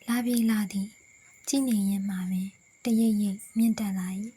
လာပြီလာသည်ကြည်နေရင်မှာပင်တရိပ်ရိပ်မြင့်တက်လာ၏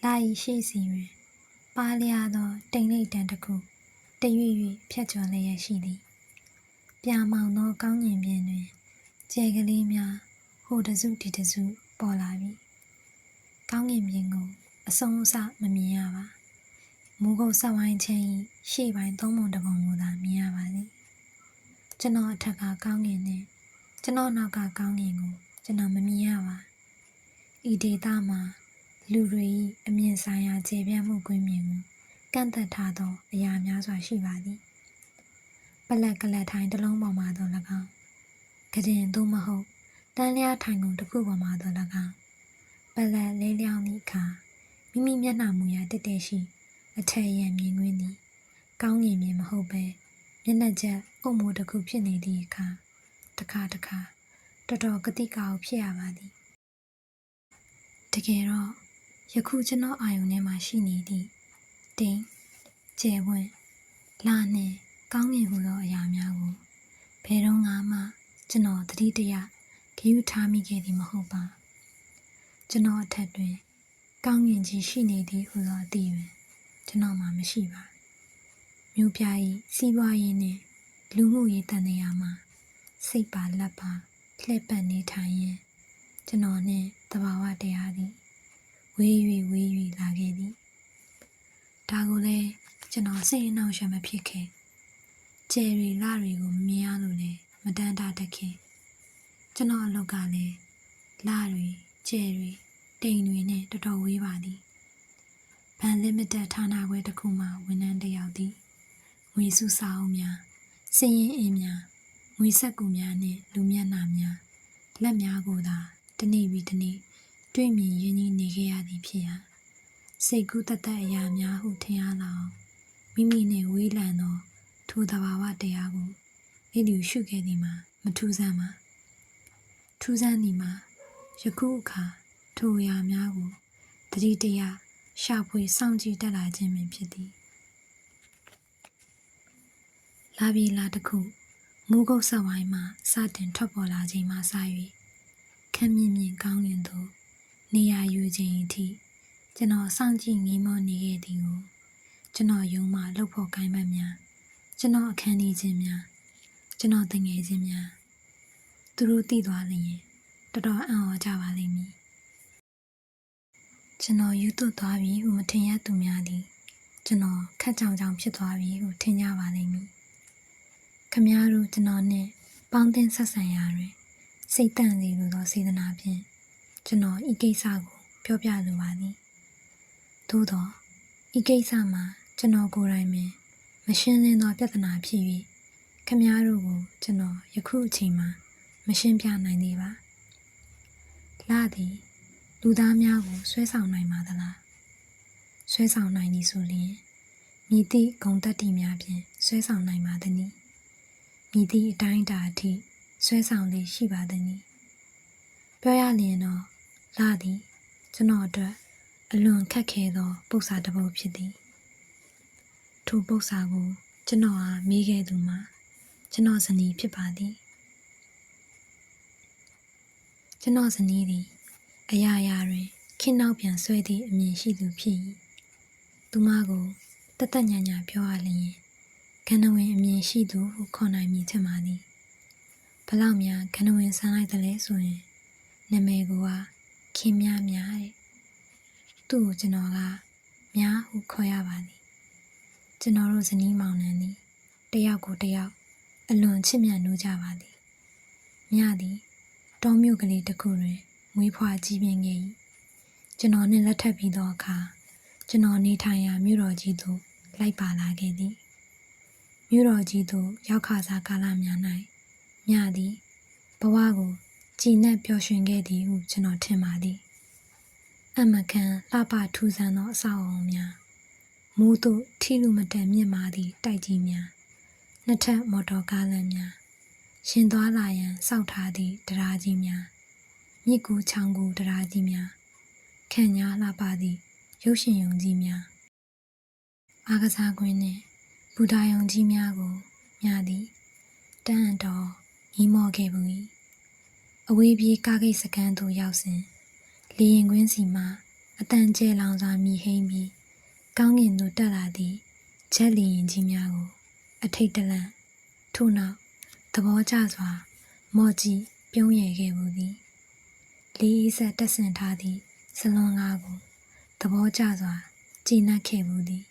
လာ၏ရှေ့စီတွင်ပါးလျားသောတိမ်လိပ်တန်းတစ်ခုတရွေ့၍ဖြတ်ကျော်လျက်ရှိသည်ပြာမောင်သောကောင်းကင်ပြင်တွင်ကြယ်ကလေးများဟိုတစုဒီတစုပေါ်လာပြီကောင်းကင်ပြင်ကိုအဆုံးအစမမြင်ရပါမိုးကုတ်ဆက်ဝိုင်းချင်း၏ရှေ့ပိုင်းသုံးပုံတစ်ပုံကိုသာမြင်ရပါသည်ကျွန်တော်အထက်ကကောင်းကင်နှင့်ကျွန်တော်နောက်ကကောင်းကင်ကိုကျွန်တော်မမြင်ရပါဤဒေသမှာလူတွေ၏အမြင်ဆိုင်ရာခြေပြန့်မှုကွင်းမြင်ကိုကန့်သက်ထားသောအရာများစွာရှိပါသည်ပလက်ကလတ်ထိုင်တစ်လုံးပေါ်မှာသော၎င်းကဒင်သို့မဟုတ်တန်းလျားထိုင်ကုန်တစ်ခုပေါ်မှာသော၎င်းပလက်လဲလျောင်းသည့်အခါမိမိမျက်နှာမူရာတက်တက်ရှိအထက်ရန်မြင်ကွင်းသည်ကောင်းကင်မြင်မဟုတ်ပဲမျက်နှာချက်အုပ်မိုးတစ်ခုဖြစ်နေသည့်အခါတစ်ခါတော်တော်ကတိကောက်ဖြစ်ရပါသည်တကယ်တော့ယခုကျွန်တော်အာယုန်ထဲမှာရှိနေသည့်တင်းကျယ်ဝန်းလာနှင့်ကောင်းကင်ဟူသောအရာများကိုဘယ်တော့မှကျွန်တော်သတိတရဂရုထားမိခဲ့သည်မဟုတ်ပါကျွန်တော်အထက်တွင်ကောင်းကင်ကြီးရှိနေသည်ဟူသောအသည့်တွင်ကျွန်တော်မှမရှိပါမြို့ပြ၏စီးပွားရေးနှင့်လူမှုရေးတန်တရားမှာစိတ်ပါလက်ပါလှည့်ပတ်နေထိုင်ရင်ကျွန်တော်နှင့်သဘာဝတရားသည်ဝေး၍လာခဲ့သည်ဒါကိုလည်းကျွန်တော်စိတ်အနှောင့်အယှက်မဖြစ်ခဲ့ကျယ်ရီလတွေကိုမမြင်ရလို့လည်းမတန်းတာတခင်ကျွန်တော်အလုပ်ကလည်းလတွေကျယ်ရီတိမ်တွေနဲ့တော်တော်ဝေးပါသည်ဘန်လီမီတက်ဌာနခွဲတစ်ခုမှဝန်ထမ်းတစ်ယောက်သည်ငွေစုစာအုပ်များစည်ရင်းအင်းများငွေဆက်ကူများနှင့်လူမျက်နှာများလက်များကိုသာတနေ့ပြီးတနေ့တွေ့မြင်ရင်းနှီးနေခဲ့ရသည်ဖြစ်ရာစိတ်ကူးတသက်အရာများဟုထင်ရလောက်မိမိနှင့်ဝေးလံသောထိုသဘာဝတရားကိုလစ်လျူရှုခဲ့သည်မှာမထူးဆန်းပါထူးဆန်းသည်မှာယခုအခါထိုအရာများကိုတတိတရရှာဖွေစောင့်ကြည့်တက်လာခြင်းပင်ဖြစ်သည်လာပြီလာတစ်ခုမိုးကုတ်ဆက်ဝိုင်းမှစတင်ထွက်ပေါ်လာခြင်းမှစ၍ခမ်းမြင့်ကောင်းကင်သို့နေရာယူခြင်းအထိကျွန်တော်စောင့်ကြည့်ငေးမောနေခဲ့သည်ကိုကျွန်တော်ယုံမှလှုပ်ဖို့ကိုင်းပတ်များကျွန်တော်အခန်းကြီးချင်းများကျွန်တော်တငယ်ချင်းများသူတို့သိသွားလျင်တော်တော်အံ့ဩကြပါလိမ့်မည်ကျွန်တော်ယူသွတ်သွားပြီဟုမထင်ရသူများသည်ကျွန်တော်ခက်ကြောင်ဖြစ်သွားပြီဟုထင်ကြပါလိမ့်မည်ခမည်းတော်ကျွန်တော်နှင့်ပေါင်းသင်းဆက်ဆံရာတွင်စိတ်တန့်စေလိုသောစေတနာဖြင့်ကျွန်တော်ဤကိစ္စကိုပြောပြလိုပါသည်သို့သောဤကိစ္စမှာကျွန်တော်ကိုယ်တိုင်ပင်မရှင်းလင်းသောပြဿနာဖြစ်၍ခမည်းတော်ကိုကျွန်တော်ယခုအချိန်မှာမရှင်းပြနိုင်သေးပါလာသည်လူသားများကိုဆွဲဆောင်နိုင်ပါသလားဆွဲဆောင်နိုင်သည်ဆိုလျှင်မြည်သည့်ဂုဏ်တတ္တိများဖြင့်ဆွဲဆောင်နိုင်ပါသည်။မြည်သည့်အတိုင်းအတာအထိဆွဲဆောင်လေရှိပါသည်။ပြောရလျင်တော့လာသည်ကျွန်တော်အတွက်အလွန်ခက်ခဲသောပု္ပ္ပာတစ်ပုဒ်ဖြစ်သည်။ထိုပု္ပ္ပာကိုကျွန်တော်အားမေးခဲ့သူမှာကျွန်တော်ဇနီးဖြစ်ပါသည်။ကျွန်တော်ဇနီးသည်အရာရာတွင်ခင်းနောက်ပြန်ဆွဲသည့်အမြင်ရှိသူဖြစ်၏သူမကိုတသက်ညာညာပြောရလျင်ခန္ဓဝင်အမြင်ရှိသူဟုခေါ်နိုင်မည်ထင်ပါသည်ဘလောက်များခန္ဓဝင်ဆန်းလိုက်တယ်လဲဆိုရင်နာမည်ကခင်များတဲ့သူ့ကိုကျွန်တော်ကများဟုခေါ်ရပါသည်ကျွန်တော်တို့ဇနီးမောင်နှံသည်တယောက်ကိုတယောက်အလွန်ချစ်မြတ်နိုးကြပါသည်မြသည်တောမြို့ကလေးတစ်ခုတွင်မွေးဖွားကြီးပြင်းခဲ့၏ကျွန်တော်နှင့်လက်ထပ်ပြီးသောအခါကျွန်တော်နေထိုင်ရာမြို့တော်ကြီးသို့လိုက်ပါလာခဲ့သည်မြို့တော်ကြီးသို့ရောက်ခါစားကာလများ၌မြသည်ဘဝကိုကြည်နက်ပျော်ရွှင်ခဲ့သည်ဟုကျွန်တော်ထင်ပါသည်အမကန်လှပထူးဆန်းသောအဆောက်အအုံများမိုးသို့ထီလူမတန်မြင့်မာသည့်တိုက်ကြီးများနှစ်ထပ်မော်တော်ကားလမ်းများရှင်သွားလာရန်စောက်ထားသည့်တရားကြီးများမြစ်ကူးချောင်းကူးတရားကြီးများခန့်ညားလှပသည့်ရုပ်ရှင်ရုံကြီးများအားကစားကွင်းနှင့်ဘူတာရုံကြီးများကိုမြသည်တန်းတော်ညီမော့ခဲ့ဘူး၏ အဝေးပြေးကားဂိတ်စခန်းသို့ရောက်စဉ်လေရင်ကွင်းစီမှအတန်ကျဲလောင်စွာမြည်ဟိမ့်ပြီးကောင်းကင်သို့တက်လာသည့်ဂျက်လေရင်ကြီးများကိုအထိတ်တလန့်ထို့နောက်သဘောကျစွာမော့ကြည့်ပြုံးရယ်ခဲ့မှုသည်လေးအေးဆက်တက်ဆင်ထားသည့်စလွန်ကားကိုသဘောကျစွာကြည်နပ်ခဲ့မှုသည်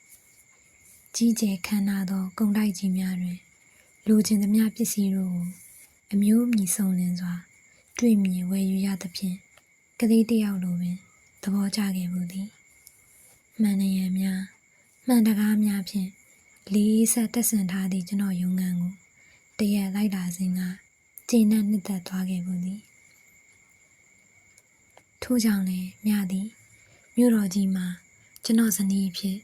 ကြီးကျယ်ခမ်းနားသောကုန်တိုက်ကြီးများတွင်လိုချင်သမျှပစ္စည်းတို့ကိုအမျိုးအမည်စုံလင်စွာတွေ့မြင်ဝယ်ယူရသဖြင့်ကလေးတစ်ယောက်လိုပင်သဘောကျခဲ့မှုသည်မှန်နရံများမှန်တကားများဖြင့်လေးအေးဆက်တက်ဆင်ထားသည့်ကျွန်တော်ရုံးခန်းကိုတရက်လိုက်လာစဉ်ကကျေနပ်နှစ်သက်သွားခဲ့မှုသည်ထို့ကြောင့်လည်းမြသည်မြို့တော်ကြီးမှာကျွန်တော်ဇနီးဖြစ်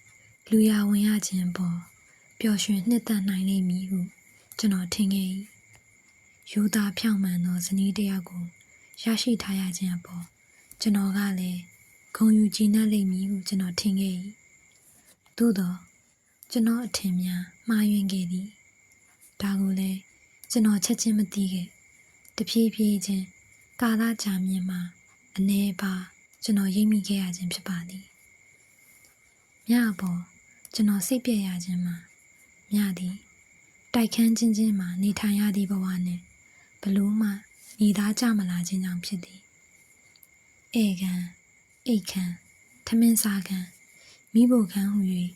လူရဝင်ရခြင်းပေါ်ပျော်ရွှင်နှစ်သက်နိုင်လိမ့်မည်ဟုကျွန်တော်ထင်ခဲ့၏ရိုးသားဖြောင့်မှန်သောဇနီးတစ်ယောက်ကိုရရှိထားရခြင်းအပေါ်ကျွန်တော်ကလည်းဂုဏ်ယူကြည်နပ်လိမ့်မည်ဟုကျွန်တော်ထင်ခဲ့၏သို့သောကျွန်တော်အထင်များမှားယွင်းခဲ့သည်ဒါကိုလည်းကျွန်တော်ချက်ချင်းမသိခဲ့တဖြည်းဖြည်းချင်းကာလကြာမြင့်မှာအနေပါကျွန်တော်ရိပ်မိခဲ့ရခြင်းဖြစ်ပါသည်မြအပေါ်ကျွန်တော်စိတ်ပြည့်ရခြင်းမှာမြသည်တိုက်ခန်းချင်းချင်းမှာနေထိုင်ရသည့်ဘဝနှင့်ဘလို့မှညီသားကြမလာခြင်းကြောင့်ဖြစ်သည်ဧကန်အိတ်ခမ်းထမင်းစားခမ်းမိဖို့ခမ်းဟူ၍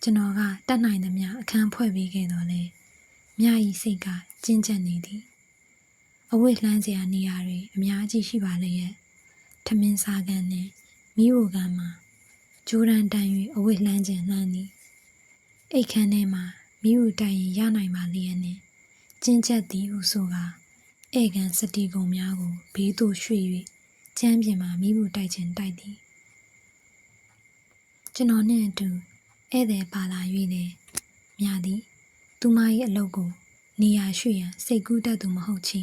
ကျွန်တော်ကတတ်နိုင်သမျှအခန်းဖွဲ့ပေးခဲ့တော်လဲမြ၏စိတ်ကကျဉ်ကျပ်နေသည်အဝတ်လှမ်းစရာနေရာတွေအများကြီးရှိပါလေရဲ့ထမင်းစားခမ်းနှင့်မိဖို့ခမ်းမှာဂျိုးရန်တန်၍အဝတ်လှမ်းခြင်းလှမ်းသည်အိတ်ခမ်းထဲမှာမိဖို့တိုင်ရင်ရနိုင်ပါလေရဲ့နှင့်ကျဉ်ကျပ်သည်ဟုဆိုကာဧကန်စတီကုံများကိုဘေးသို့ရွှေ့၍ကျမ်းပြင်မှာမိဖို့တိုက်ခြင်းတိုက်သည်ကျွန်တော်နှင့်အတူဧည့်သည်ပါလာ၍လည်းမြသည်သူမ၏အလုပ်ကိုနေရာရွှေ့ရန်စိတ်ကူးတတ်သူမဟုတ်ချေ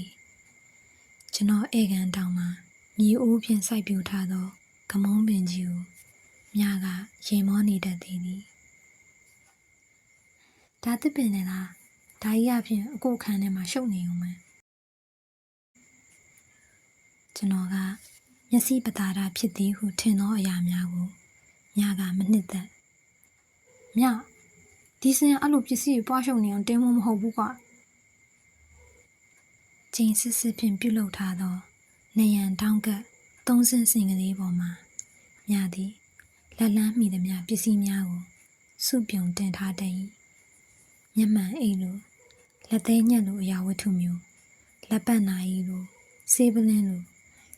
ကျွန်တော်ဧကန်တောင်မှာမြေအိုးဖြင့်စိုက်ပျိုးထားသောဂမုံပင်ကြီးကိုမြကရေမောနေတတ်သည်ဒါတစ်ပင်နဲ့လားဒါကြီးအဖြစ်အကိုခန်းထဲမှာရှုပ်နေုံပဲကျွန်တော်ကမျက်စိပတာတာဖြစ်သည်ဟုထင်သောအရာများကိုမြကမနှစ်သက်မြဒီစင်အဲ့လိုပစ္စည်းပွားရှုပ်နေအောင်တင်းမမဟုတ်ဘူးကွာချိန်စစ်စစ်ဖြင့်ပြုလုပ်ထားသောနေရန်တောင်းကပ်သုံးစင်းစင်ကလေးပေါ်မှာမြသည်လက်လန်းမိသည်များပစ္စည်းများကိုစုပြုံတင်ထားတတ်၏မျက်မှန်အိတ်လိုလက်သေးညက်လိုအရာဝတ္ထုမျိုးလက်ပတ်နာရီလိုဆေးပလင်းလို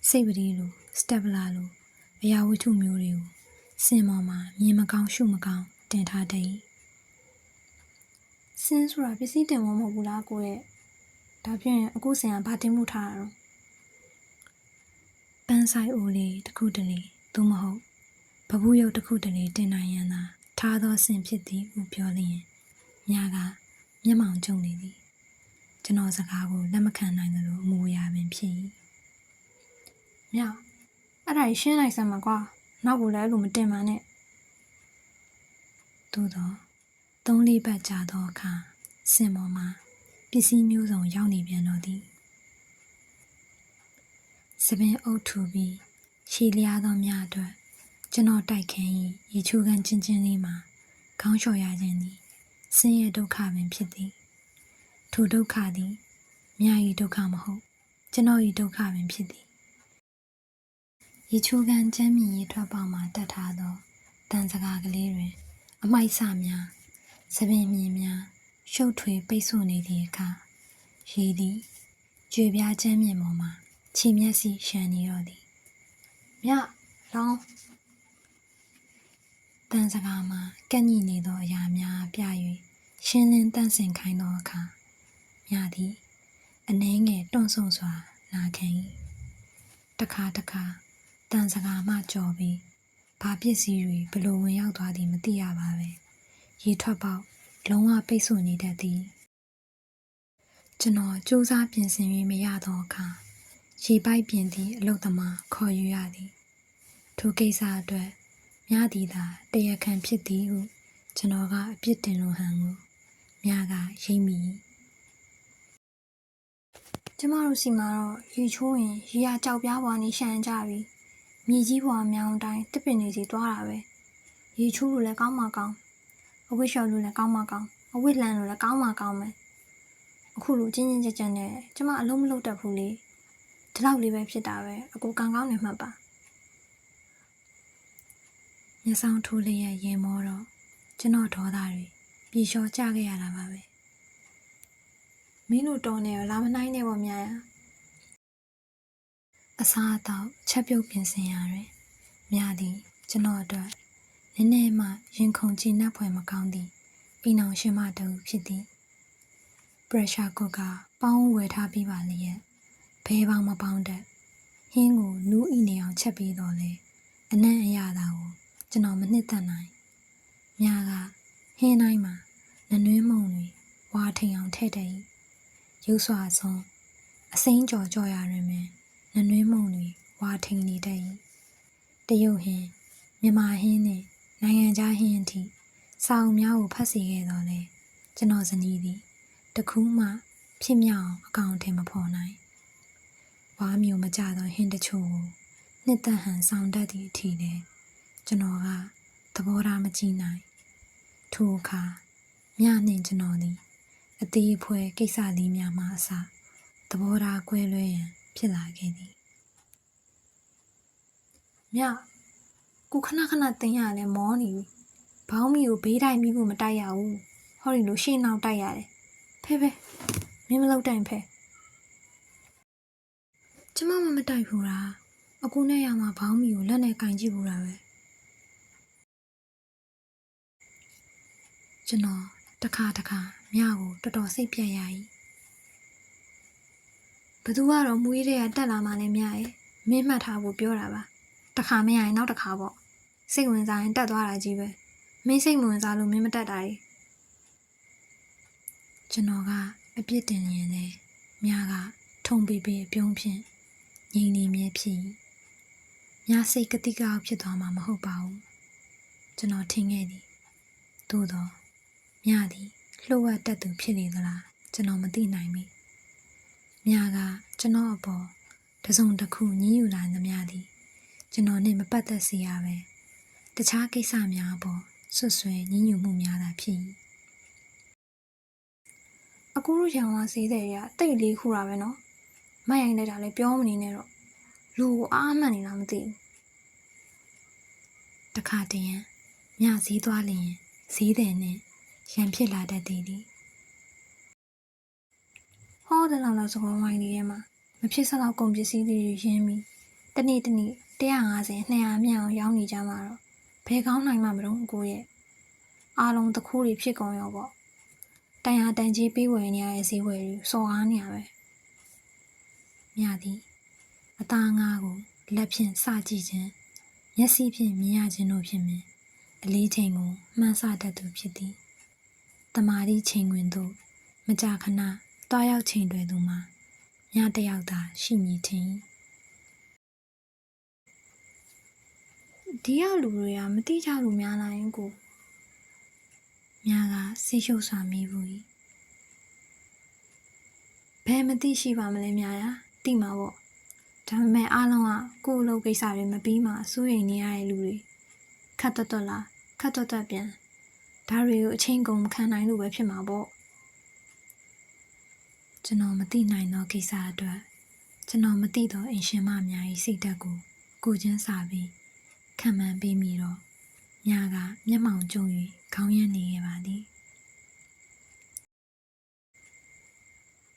စိတ်ပတိလိုစတက်ပလာလိုအရာဝတ္ထုမျိုးတွေကိုစင်ပေါ်မှာမြင်မကောင်းရှုမကောင်းတင်ထားတတ်၏စင်ဆိုတာပစ္စည်းတင်ဖို့မဟုတ်ဘူးလားကိုရဲ့ဒါဖြင့်အခုစင်ကဘာတင်မှုထားတာတော့ပန်းဆိုင်အိုလေးတစ်ခုတလေသို့မဟုတ်ဘဘူးရုပ်တစ်ခုတလေတင်နိုင်ရန်သာထားသောစင်ဖြစ်သည်ဟုပြောလျင်မြကမျက်မှောင်ကျုံနေသည်ကျွန်တော်စကားကိုလက်မခံနိုင်သလိုအမူအရာပင်ဖြစ်၏မြအဲ့ဒါရှင်းလိုက်စမ်းပါကွာနောက်ကလည်းအဲ့လိုမတင်ပါနဲ့သို့တော့3-4ပတ်ကြာသောအခါစင်ပေါ်မှာပစ္စည်းမျိုးစုံရောက်နေပြန်တော့သည်စပင်အုပ်ထူပြီးရှည်လျားသောမြအတွက်ကျွန်တော်တိုက်ခင်း၏ရေချိုးခန်းချင်းချင်းလေးမှာခေါင်းလျှော်ရခြင်းသည်ဆင်းရဲဒုက္ခပင်ဖြစ်သည်ထိုဒုက္ခသည်မြ၏ဒုက္ခမဟုတ်ကျွန်တော်၏ဒုက္ခပင်ဖြစ်သည်ရေချိုးခန်းကျမ်းမြင်ရေထွက်ပေါက်မှာတက်ထားသောတန်စကားကလေးတွင်အမိုက်ဆများစပင်မြင်များရှုပ်ထွေးပိတ်ဆို့နေသည့်အခါရေသည်ကြွေပြားကျမ်းမြင်ပေါ်မှာခြေမျက်စိရှမ်းနေတော့သည်မြလောင်းတန်စကားမှာကန့်ညိနေသောအရာများပြ၍ရှင်းလင်းတန့်စင်ခိုင်းသောအခါမြသည်အနှဲငယ်တွန့်ဆုံစွာနာခံ၏တခါတခါတန်စကားမှကြော်ပြီးဘာပစ္စည်းတွေဘလို့ဝင်ရောက်သွားသည်မသိရပါပဲရေထွက်ပေါက်လုံးဝပိတ်ဆို့နေတတ်သည်ကျွန်တော်စူးစမ်းပြင်ဆင်၍မရသောအခါရေပိုက်ပြင်သည့်အလုသမားခေါ်ယူရသည်ထိုကိစ္စအတွက်မြသည်သာတရားခံဖြစ်သည်ဟုကျွန်တော်ကအပြစ်တင်လိုဟန်ကိုမြကရိပ်မိ ကျမတို့စီမှာတော့ရေချိုးရင်ရေရကြောက်ပြားပေါ်နေရှမ်းကြပြီမြေကြီးပေါ်မြောင်းတိုင်းတစ်ပင်နေစီသွားတာပဲရေချိုးလို့လည်းကောင်းမှကောင်းအဝိရှော်လို့လည်းကောင်းမှကောင်းအဝိလှန်လို့လည်းကောင်းမှကောင်းမယ်အခုလိုချင်းချင်းကြက်ကြက်နဲ့ကျမအလုံးမလုပ်တတ်ဘူးလေဒီလောက်လေးပဲဖြစ်တာပဲအကူကံကောင်းနေမှပါမျက်စောင်းထိုးလေးရဲ့ရင်မောတော့ကျွန်တော်ဒေါသတွေပြေလျှော်ကြခဲ့ရတာပါပဲမင်းတို့တော်နေရောလာမနိုင်နဲ့ပေါ့များရအစားအသောက်ချက်ပြုတ်ပြင်ဆင်ရတွင်မြသည်ကျွန်တော်အတွက်နည်းနည်းမှရင်ခုန်ကြည်နပ်ဖွယ်မကောင်းသည့်အိမ်အောင်ရှင်မတူဖြစ်သည်ပရက်ရှာကုတ်ကပေါင်းဝယ်ထားပြီးပါလျက်ဘဲပေါင်းမပေါင်းတတ်ဟင်းကိုနူးဤနေအောင်ချက်ပြီးတော့လေအနံ့အရသာကိုကျွန်တော်မနှစ်သက်နိုင်မြကဟင်းတိုင်းမှာနနွင်းမုံတွေဝါထိန်အောင်ထည့်တတ်၏ရုပ်စွာဆုံးအစိမ်းကြော်ကြော်ရတွင်ပင်နနွင်းမုံတွေဝါထိန်နေတတ်၏တရုတ်ဟင်းမြန်မာဟင်းနှင့်နိုင်ငံခြားဟင်းအထိစာအုပ်များကိုဖတ်စီခဲ့တော့လေကျွန်တော်ဇနီးသည်တခုမှဖြစ်မြောက်အကောင်အထည်မဖော်နိုင်ဝါမျိုးမကြသောဟင်းတချို့ကိုနှစ်သက်ဟန်ဆောင်တတ်သည့်အထိလည်းကျွန်တော်ကသဘောထားမကြည့်နိုင်ထိုအခါမြနှင့်ကျွန်တော်သည်အသေးအဖွဲကိစ္စလေးများမှအစသဘောထားကွဲလွဲရန်ဖြစ်လာခဲ့သည်မြကိုခဏခဏတင်ရလဲမောနေပြီဘောင်းမီကိုဘေးတိုင်းမိဖို့မတိုက်ရဘူးဟောဒီလိုရှေ့နောက်တိုက်ရတယ်ဖဲမင်းမလုပ်တိုင်ဖဲကျမမတိုက်ဘူးလားအကူနဲ့ရမှာဘောင်းမီကိုလက်နဲ့ကင်ကြည့်ဘူးလားပဲကျွန်တော်တခါမြကိုတော်တော်စိတ်ပြတ်ရ၏ဘသူကတော့မွေးတဲ့ကတက်လာမှလည်းမြရဲ့မင်းမှတ်ထားဖို့ပြောတာပါတခါမရရင်နောက်တခါပေါ့စိတ်ဝင်စားရင်တက်သွားတာကြီးပဲမင်းစိတ်ဝင်စားလို့မင်းမတက်တာကြီးကျွန်တော်ကအပြစ်တင်ရင်လည်းမြကထုံပေးပေးအပြုံးဖြင့်ငြိမ်နေမြဲဖြစ်မြစိတ်ကတိကောက်ဖြစ်သွားမှာမဟုတ်ပါဘူးကျွန်တော်ထင်ခဲ့သည်သို့တော့မြသည်လှုပ်ဝက်တတ်သူဖြစ်နေသလားကျွန်တော်မသိနိုင်မိမြကကျွန်တော်အပေါ်တစုံတစ်ခုညှဉ်းယူလာသမျှသည်ကျွန်တော်နဲ့မပတ်သက်စေရပဲတခြားကိစ္စများအပေါ်ဆွဆွဲညှဉ်းယူမှုများသာဖြစ်၏အကူတို့ရောင်ဝါဈေးတဲ့တွေကတိတ်လေးခူတာပဲနော်မရိုင်းလိုက်တာလည်းပြောမနေနဲ့တော့လူကိုအားမှန်နေလားမသိဘူးတခါတည်းရန်မြဈေးသွားလျင်ဈေးတယ်နဲ့ရန်ဖြစ်လာတတ်သည်ဟောတယ်လောက်စကောင်းဝိုင်းလေးထဲမှာမဖြစ်စလောက်ကုန်ပစ္စည်းတွေရင်းပြီးတနေ့150 200မြအောင်ရောင်းနေကြမှာတော့ဘယ်ကောင်းနိုင်မှမလို့ကိုရဲ့အားလုံးတခိုးတွေဖြစ်ကုန်ရောပေါ့တန်ရာတန်ကြီးပေးဝယ်နေရတဲ့ဈေးဝယ်တွေစော်ကားနေရပဲမြသည်အသားငါးကိုလက်ဖြင့်စကြည့်ခြင်းမျက်စိဖြင့်မြင်ရခြင်းတို့ဖြင့်အလေးချိန်ကိုမှန်းဆတတ်သူဖြစ်သည်တမာတိချိန်ဝင်သို့မကြာခဏတွားရောက်ချိန်တွေသူမှာညတယောက်သာရှိမည်ထင်ဒီရောက်လူတွေကမတိကြလို့များလာရင်ကိုမြကဆေးရှုပ်စွာမိဘူး၏ဘယ်မသိရှိပါမလဲများရာတိမှာပေါ့ဒါပေမဲ့အားလုံးကကိုယ့်အလုပ်ကိစ္စတွေမပြီးမှစိုးရိမ်နေရတဲ့လူတွေခတ်တွတ်လားခတ်တွတ်ပြန်ဒါတွေကိုအချင်းကုန်မခံနိုင်လို့ပဲဖြစ်မှာပေါ့ကျွန်တော်မသိနိုင်သောကိစ္စအတွက်ကျွန်တော်မသိသောအင်ရှင်မများ၏စိတ်ဓာတ်ကိုချင်းစာပြီးခံမှန်းပေးမိတော့ညကမျက်မှောင်ကျုံ၍ခေါင်းရမ်းနေခဲ့ပါသည်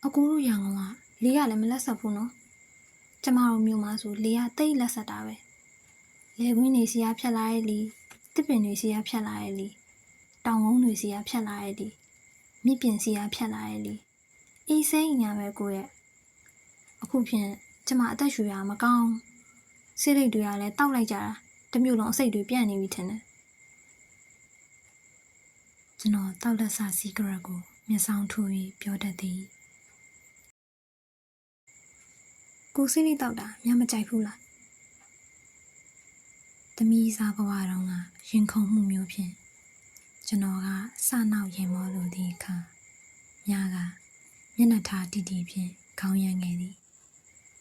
အကူတို့ရောင်ကလေးကလည်းမလက်ဆက်ဘူးနော်ကျမတို့မျိုးမှာဆိုလေးကတိတ်လက်ဆက်တာပဲလေကွင်းတွေစီကဖြတ်လာရဲ့လီတစ်ပင်တွေစီကဖြတ်လာရဲ့လီတောင်ကုန်းတွေစီကဖြတ်လာရဲ့လီမြစ်ပြင်စီကဖြတ်လာရဲ့လီအေးစိမ့်ညာပဲကိုရဲ့အခုဖြင့်ကျမအသက်ရှူရမကောင်းစိတ်လိတ်တွေကလည်းတောက်လိုက်ကြတာတမျိုးလုံးအစိတ်တွေပြန့်နေပြီထင်တယ်ကျွန်တော်တောက်လက်စာစီဂရက်ကိုမျက်စောင်းထိုးပြီးပြောတတ်သည်ကိုစိတ်လိတ်တောက်တာများမကြိုက်ဘူးလားသမီးစားဘဝတုန်းကရင်ခုန်မှုမျိုးဖြင့်ကျွန်တော်ကစနောက်ရင်မောလို့ဒီအခါညကမျက်နှာထားတီတီဖြင့် ခေါင်းရမ်းခဲ့သည်